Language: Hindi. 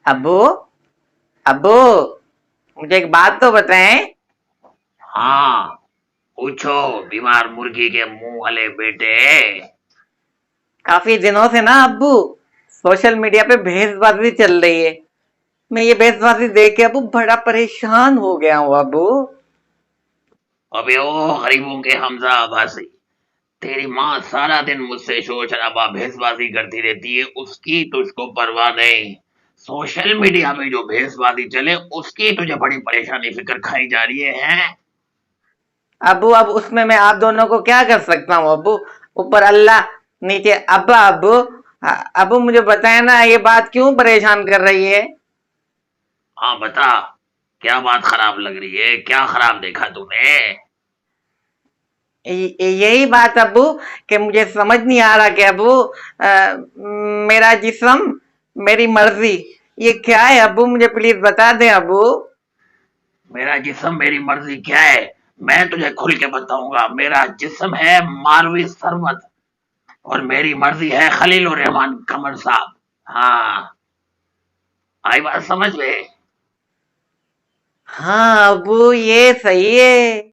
अब्बू, अब्बू, मुझे एक बात तो बताएं। हाँ, पूछो। बीमार मुर्गी के मुंह वाले बेटे। काफी दिनों से ना अब्बू सोशल मीडिया पे भेसबाजी चल रही है। मैं ये भेसबाजी देख के अब्बू बड़ा परेशान हो गया हूँ अब्बू। अबे ओ गरीबों के हमजा आबासी, तेरी माँ सारा दिन मुझसे शोर शराबा भेसबाजी करती रहती है, उसकी तुझको परवाह नहीं। सोशल मीडिया में जो भेसबाजी चले उसकी तुझे बड़ी परेशानी फिक्र खाई जा रही है। अब्बू अब उसमें मैं आप दोनों को क्या कर सकता हूँ अब्बू। ऊपर अल्लाह, नीचे अब्बा अब्बू। अब्बू मुझे बताए ना ये बात क्यों परेशान कर रही है। हाँ बता, क्या बात खराब लग रही है? क्या खराब देखा तूने? यही बात अब्बू कि मुझे समझ नहीं आ रहा कि अब्बू मेरा जिस्म मेरी मर्जी ये क्या है अब्बू, मुझे प्लीज बता दें अब्बू। मेरा जिस्म मेरी मर्जी क्या है? मैं तुझे खुल के बताऊंगा। मेरा जिस्म है मारवी सरमत और मेरी मर्जी है खलील उर रहमान कमर साहब। हाँ, आई बात समझ में? हाँ अब्बू ये सही है।